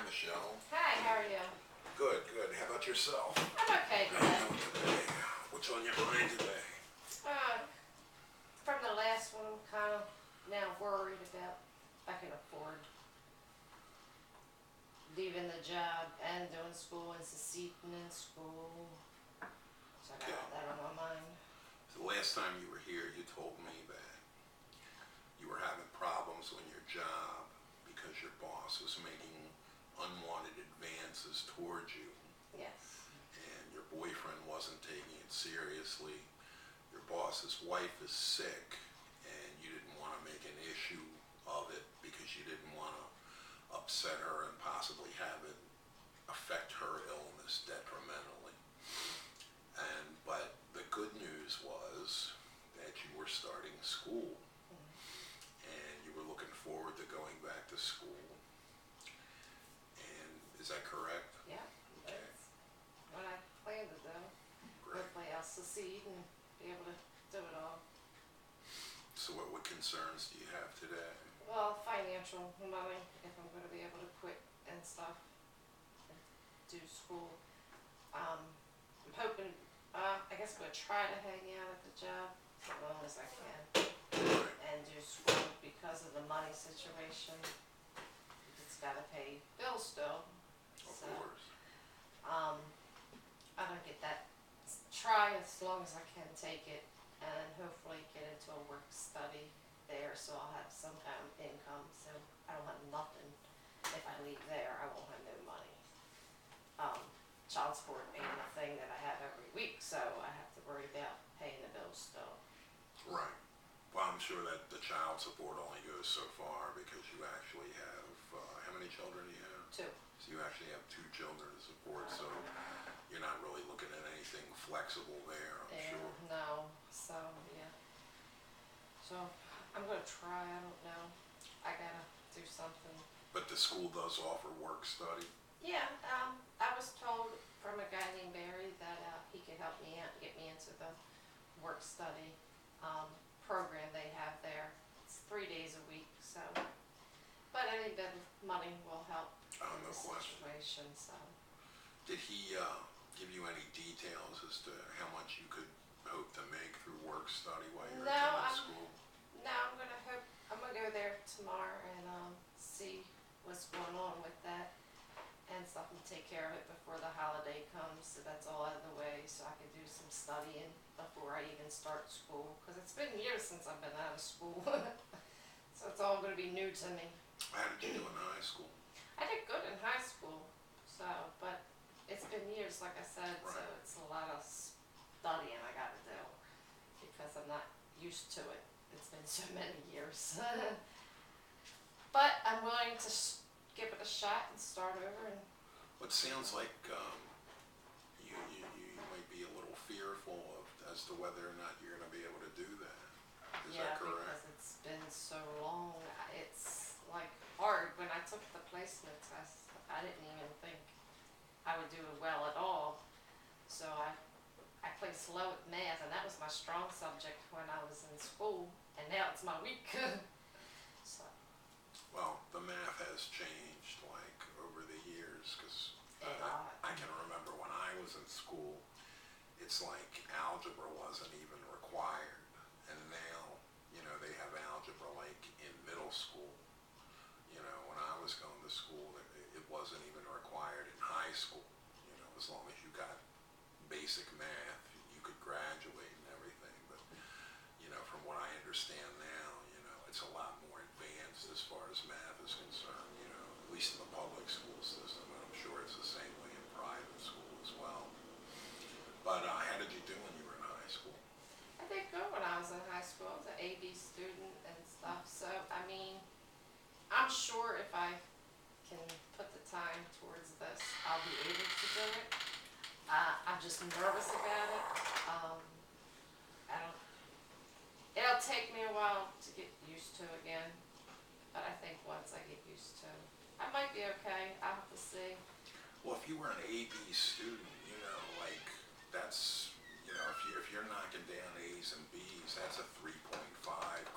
Michelle. Hi, how are you? Good, good. How about yourself? I'm okay How today. you doing today? What's on your mind today? Uh, from the last one, I'm kind of now worried about if I can afford leaving the job and doing school and succeeding in school. So I got Okay. all that on my mind. The last time you were here, you told me that you were having problems on your job because your boss was making unwanted advances towards you, Yes. and your boyfriend wasn't taking it seriously. Your boss's wife is sick, and you didn't want to make an issue of it because you didn't want to upset her and possibly have it affect her illness detrimentally. But the good news was that you were starting school, and you were looking forward to going back to school. And is that correct? Yeah, Okay, that's what I plan to do. great. Hopefully I'll succeed and be able to do it all. So what concerns do you have today? Well, financial money, if I'm going to be able to quit and stuff and do school. I'm hoping, I guess I'm going to try to hang out at the job as long as I can Right, and do school because of the money situation. It's got to pay bills still. of So, course. I don't get that. Try as long as I can take it and hopefully get into a work study there so I'll have some kind of income. So I don't have nothing. If I leave there, I won't have no money. Child support ain't a thing that I have every week, so I have to worry about paying the bills still. Right. Well, I'm sure that the child support only goes so far because you actually have, how many children do you have? Too. So you actually have two children to support, so you're not really looking at anything flexible there, I'm And sure. no, so yeah. So I'm gonna try. I don't know. I gotta do something. But the school does offer work study. Yeah. I was told from a guy named Barry that he could help me out, get me into the work study program they have there. It's 3 days a week. So, but any bit of money will help Oh, in no the question. situation. So. Did he give you any details as to how much you could hope to make through work study while you're No, attending school? I'm gonna go there tomorrow and see what's going on with that and stuff and take care of it before the holiday comes. So that's all out of the way, so I can do some studying before I even start school. Because it's been years since I've been out of school, so it's all gonna be new to me. How did you do in high school? I did good in high school, so but it's been years, like I said, so Right. it's a lot of studying I got to do because I'm not used to it. It's been so many years. But I'm willing to give it a shot and start over. And Well, it sounds like you might be a little fearful of as to whether or not you're going to be able to do that. Is yeah, that correct? because it's been so long. It's like hard. When I took the placement test, I didn't even think I would do well at all. So I placed low at math, and that was my strong subject when I was in school, and now it's my weak. So, Well, the math has changed like over the years because a lot. I can remember when I was in school, it's like algebra wasn't even required, and now they have algebra like in middle school. When I was going to school, it wasn't even required in high school. As long as you got basic math, you could graduate and everything. But from what I understand now, it's a lot more advanced as far as math is concerned. At least in the public school system, and I'm sure it's the same way in private school as well. But how did you do when you were in high school? I did good when I was in high school. I was an AB student and stuff. So, I mean, I'm sure if I can put the time towards this, I'll be able to do it. I'm just nervous about it. I don't. It'll take me a while to get used to again, but I think once I get used to, I might be okay. I'll have to see. Well, if you were an AB student, like that's, if you're knocking down A's and B's, that's a 3.5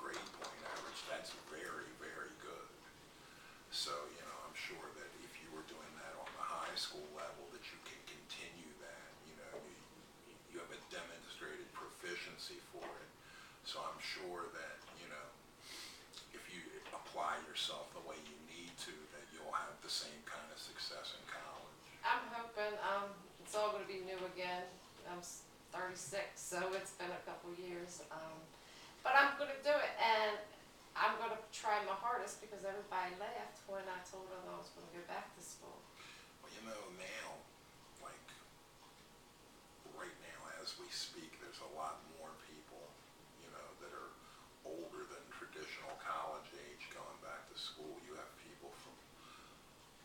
grade point average. That's very, very good. So, I'm sure that if you were doing yourself the way you need to, that you'll have the same kind of success in college. I'm hoping, it's all gonna be new again. I'm 36, so it's been a couple years. But I'm gonna do it, and I'm gonna try my hardest because everybody laughed when I told them I was gonna go back to school. Well, you know, now, like, right now as we speak, there's a lot more people, you know, that are older than traditional college age going back to school. You have people from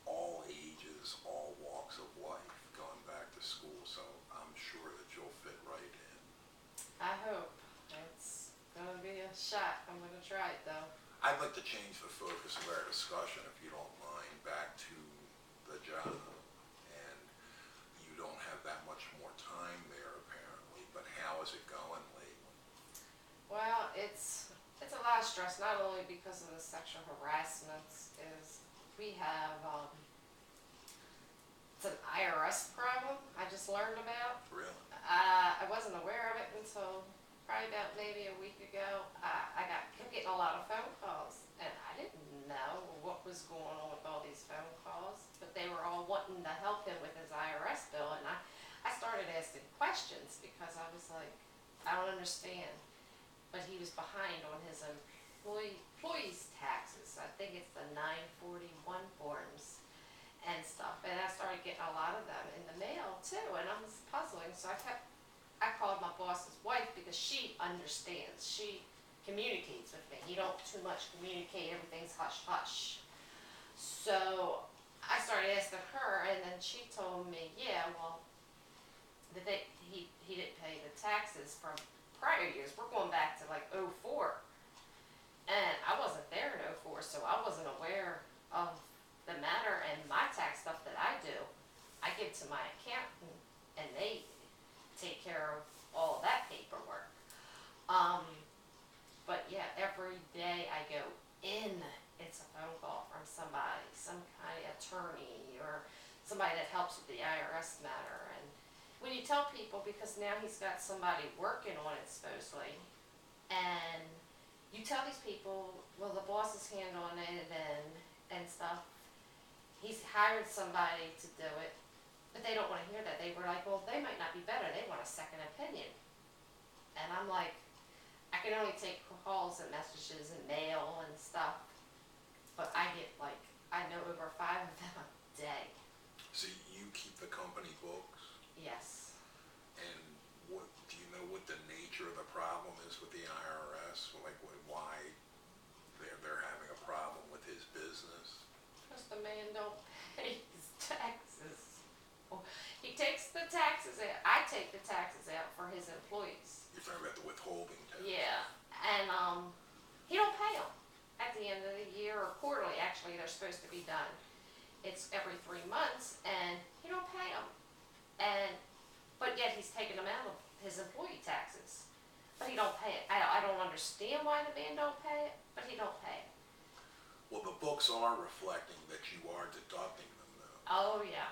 all ages, all walks of life going back to school, so I'm sure that you'll fit right in. I hope. It's gonna be a shot. I'm gonna try it though. I'd like to change the focus of our discussion, if you don't mind, back to the job. And you don't have that much more time there apparently, but how is it going lately? Well, it's a lot of stress, not only because of the sexual harassments, is we have, it's an IRS problem I just learned about. Really? I wasn't aware of it until probably about maybe a week ago. I kept getting a lot of phone calls, and I didn't know what was going on with all these phone calls, but they were all wanting to help him with his IRS bill, and I started asking questions because I was like, I don't understand. But he was behind on his employees' taxes. I think it's the 941 forms and stuff, and I started getting a lot of them in the mail too, and I was puzzling, so I called my boss's wife because she understands. She communicates with me. You don't too much communicate, everything's hush hush. So I started asking her, and then she told me, yeah, well, he didn't pay the taxes from prior years. We're going back to like '04, and I wasn't there in '04, so I wasn't aware of the matter. And my tax stuff that I do, I give to my accountant, and they take care of all that paperwork. But yeah, every day I go in, it's a phone call from somebody, some kind of attorney or somebody that helps with the IRS matter. And when you tell people, because now he's got somebody working on it supposedly, and you tell these people, well, the boss is handling it and stuff. He's hired somebody to do it, but they don't want to hear that. They were like, well, they might not be better. They want a second opinion. And I'm like, I can only take calls and messages and mail and stuff, but I get like, I know over 5 of them a day. So you keep the company books? Yes. And what do you know what the nature of the problem is with the IRS? Like why they're having a problem with his business? Because the man don't pay his taxes. Well, he takes the taxes out. I take the taxes out for his employees. You're talking about the withholding tax? Yeah, and he don't pay them at the end of the year or quarterly. Actually, they're supposed to be done. It's every 3 months, and he don't pay them. But yet he's taking them out of his employee taxes, but he don't pay it. I don't understand why the man don't pay it, but he don't pay it. Well, the books are reflecting that you are deducting them, though. Oh yeah.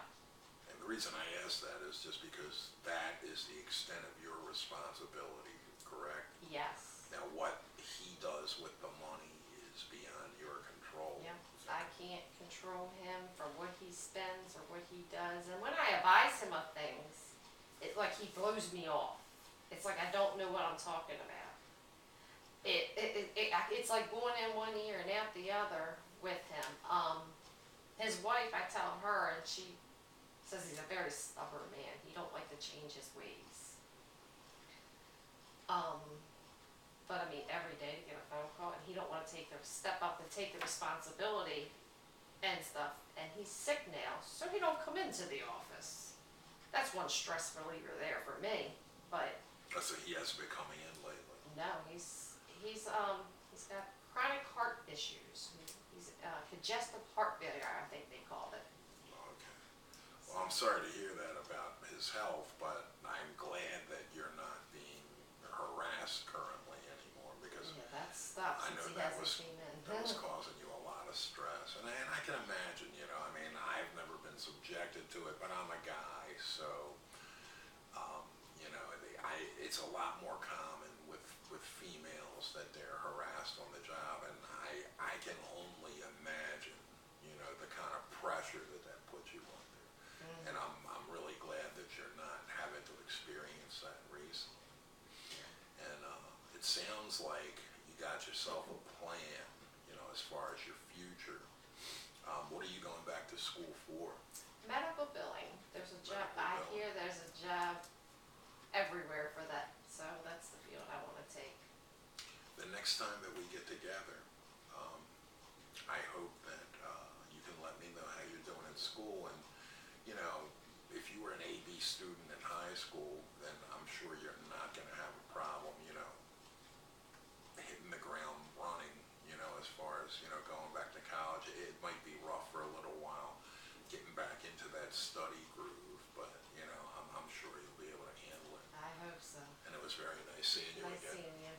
And the reason I ask that is just because that is the extent of your responsibility, correct? Yes. Now, what he does with the money is beyond your control. Yeah. I can't control him for what he spends or what he does. And when I advise him of things, it's like he blows me off. It's like I don't know what I'm talking about. It's like going in one ear and out the other with him. His wife, I tell her, and she says he's a very stubborn man. He don't like to change his ways. But I mean, every day to get a phone call, and he don't want to step up and take the responsibility and stuff. And he's sick now, so he don't come into the office. That's one stress reliever there for me. But So he hasn't been coming in lately. no, he's got chronic heart issues. He's congestive heart failure, I think they called it. Okay. Well, I'm sorry to hear that about his health, but I'm glad that you're not being harassed currently anymore, because Yeah, that's stopped I know since he that hasn't was came in. that was causing you a lot of stress, and I can imagine. I mean, I've never been subjected to it, but I'm a guy, so it's a lot more common with females that they're harassed on the job, and I can only imagine pressure that that puts you under. And I'm really glad that you're not having to experience that recently. And it sounds like you got yourself a plan, you know, as far as your future. What are you going back to school for? Medical billing. There's a job. Medical I billing. hear there's a job everywhere for that. So that's the field I want to take. The next time that we get together, um, I hope that you can let me know how you're doing in school. And, you know, if you were an AB student in high school, then I'm sure you're not going to have a problem, you know, hitting the ground running, you know, as far as, you know, going back to college. It might be rough for a little while getting back into that study groove, but, you know, I'm sure you'll be able to handle it. I hope so. And it was very nice seeing you Nice again. seeing you.